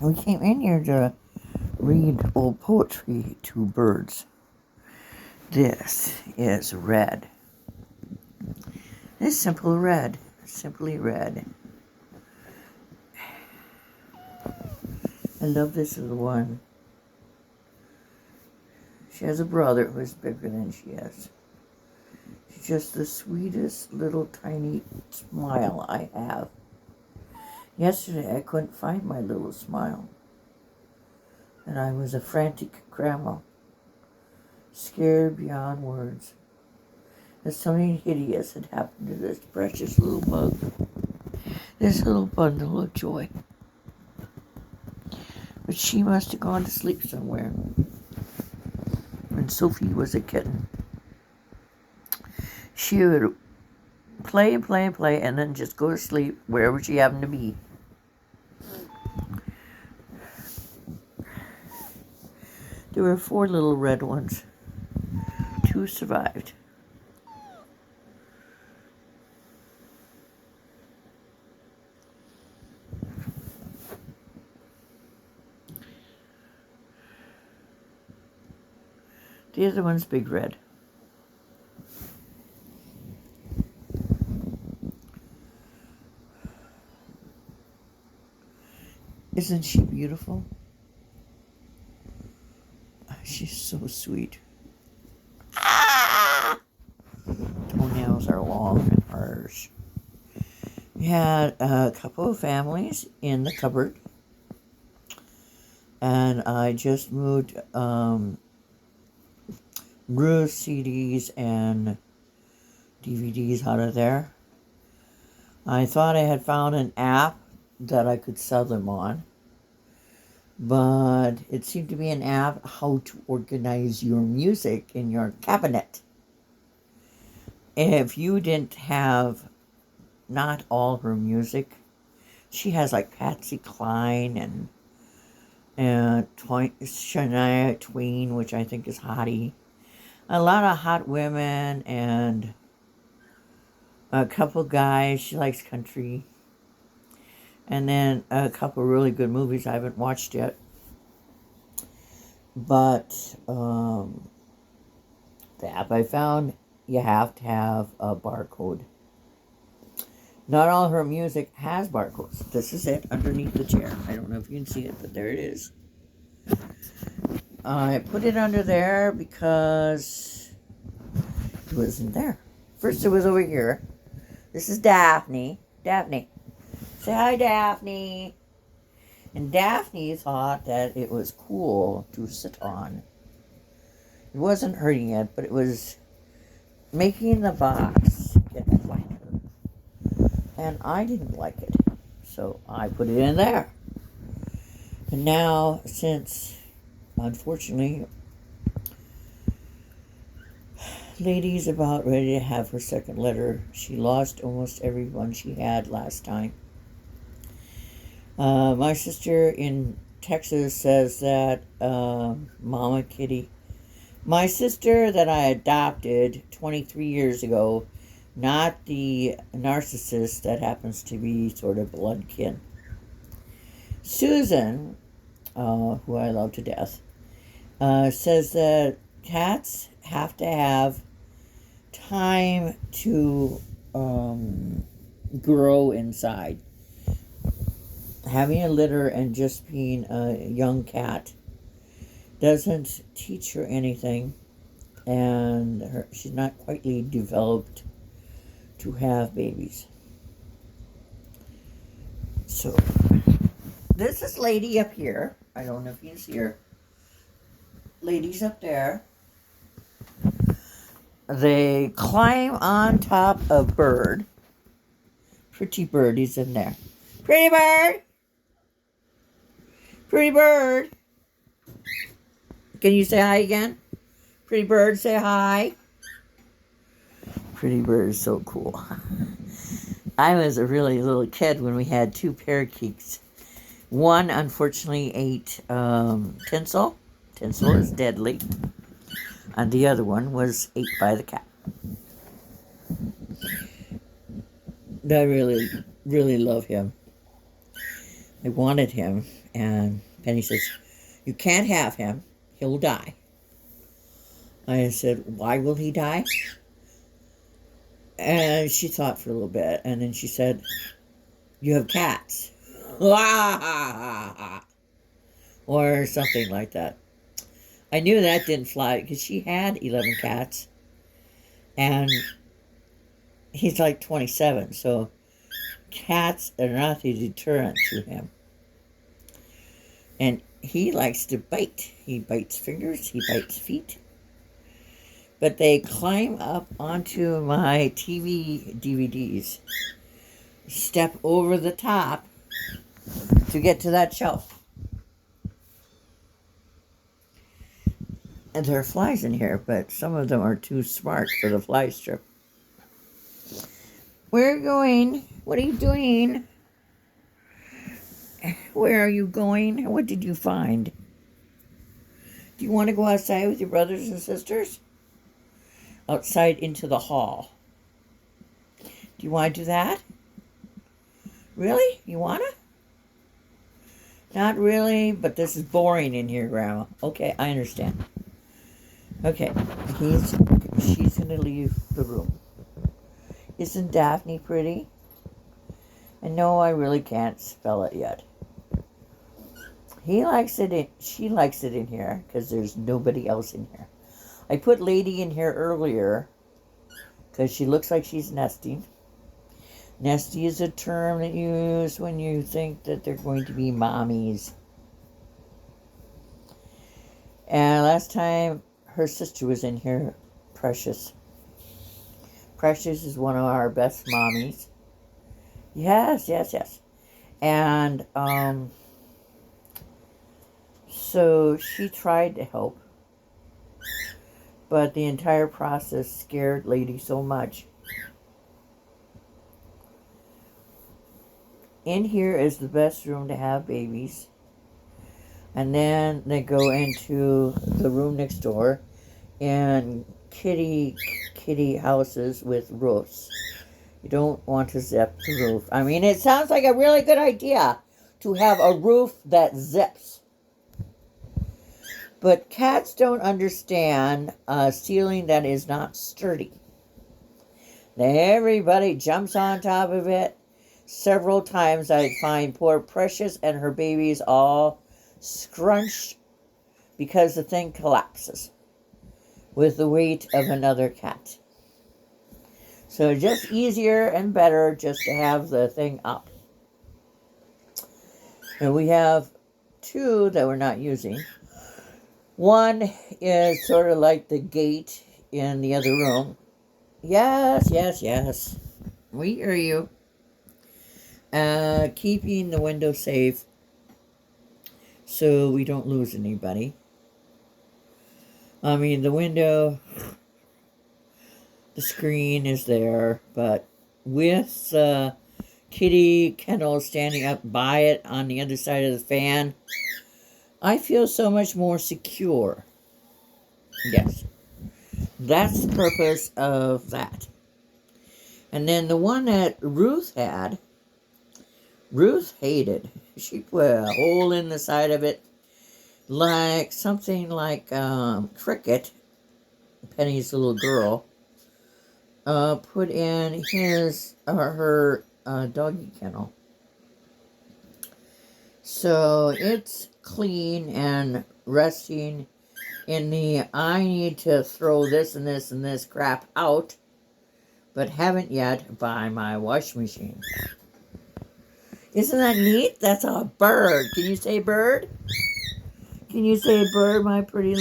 We came in here to read old poetry to birds. This is red. It's simple red. Simply red. I love this little one. She has a brother who's bigger than she is. She's just the sweetest little tiny smile I have. Yesterday I couldn't find my little smile. And I was a frantic grandma, scared beyond words, that something hideous had happened to this precious little bug, this little bundle of joy. But she must have gone to sleep somewhere when Sophie was a kitten. She would play and play and play and then just go to sleep wherever she happened to be. There were 4 little red ones. 2 survived. The other one's big red. Isn't she beautiful? She's so sweet. Toenails are long and harsh. We had a couple of families in the cupboard. And I just moved Rue's CDs and DVDs out of there. I thought I had found an app that I could sell them on. But it seemed to be an app how to organize your music in your cabinet. If you didn't have not all her music, she has like Patsy Cline and Shania Twain, which I think is hottie. A lot of hot women and a couple guys. She likes country. And then a couple really good movies I haven't watched yet. But the app I found, you have to have a barcode. Not all her music has barcodes. This is it underneath the chair. I don't know if you can see it, but there it is. I put it under there because it wasn't there. First it was over here. This is Daphne. Daphne. Say hi, Daphne. And Daphne thought that it was cool to sit on. It wasn't hurting it, but it was making the box get flatter. And I didn't like it. So I put it in there. And now, since, unfortunately, Lady's about ready to have her second litter. She lost almost every one she had last time. My sister in Texas says that Mama Kitty, my sister that I adopted 23 years ago, not the narcissist that happens to be sort of blood kin. Susan, who I love to death, says that cats have to have time to grow inside. Having a litter and just being a young cat doesn't teach her anything, and she's not quite developed to have babies. So, this is Lady up here. I don't know if you can see her. Lady's up there. They climb on top of Bird. Pretty Bird, he's in there. Pretty Bird! Pretty Bird! Can you say hi again? Pretty Bird, say hi. Pretty Bird is so cool. I was a really little kid when we had 2 parakeets. One, unfortunately, ate tinsel. Tinsel is deadly. And the other one was ate by the cat. I really, really love him. I wanted him, and Penny says, "You can't have him. He'll die." I said, "Why will he die?" And she thought for a little bit, and then she said, "You have cats." Or something like that. I knew that didn't fly because she had 11 cats, and he's like 27, so cats are not a deterrent to him. And he likes to bite. He bites fingers, he bites feet. But they climb up onto my TV DVDs, step over the top to get to that shelf. And there are flies in here, but some of them are too smart for the fly strip. Where are you going? What are you doing? Where are you going? What did you find? Do you want to go outside with your brothers and sisters? Outside into the hall. Do you want to do that? Really? You want to? Not really, but this is boring in here, Grandma. Okay, I understand. Okay, she's going to leave the room. Isn't Daphne pretty? And no, I really can't spell it yet. She likes it in here because there's nobody else in here. I put Lady in here earlier because she looks like she's nesting. Nesty is a term that you use when you think that they're going to be mommies. And last time her sister was in here, Precious. Precious is one of our best mommies. Yes. And so she tried to help, but the entire process scared Lady so much. In here is the best room to have babies. And then they go into the room next door and kitty houses with roofs. You don't want to zip the roof. I mean, it sounds like a really good idea to have a roof that zips. But cats don't understand a ceiling that is not sturdy. Everybody jumps on top of it. Several times I'd find poor Precious and her babies all scrunched because the thing collapses with the weight of another cat. So just easier and better just to have the thing up. And we have two that we're not using. One is sort of like the gate in the other room. Yes. We hear you. Keeping the window safe so we don't lose anybody. I mean, the window, the screen is there, but with the kitty kennel standing up by it on the other side of the fan, I feel so much more secure. Yes. That's the purpose of that. And then the one that Ruth had, Ruth hated. She put a hole in the side of it, like something like Cricket, Penny's little girl, put in her doggy kennel. So it's clean and resting in the I need to throw this and this and this crap out, but haven't yet by my wash machine. Isn't that neat? That's a bird. Can you say bird? Can you say bird, my pretty little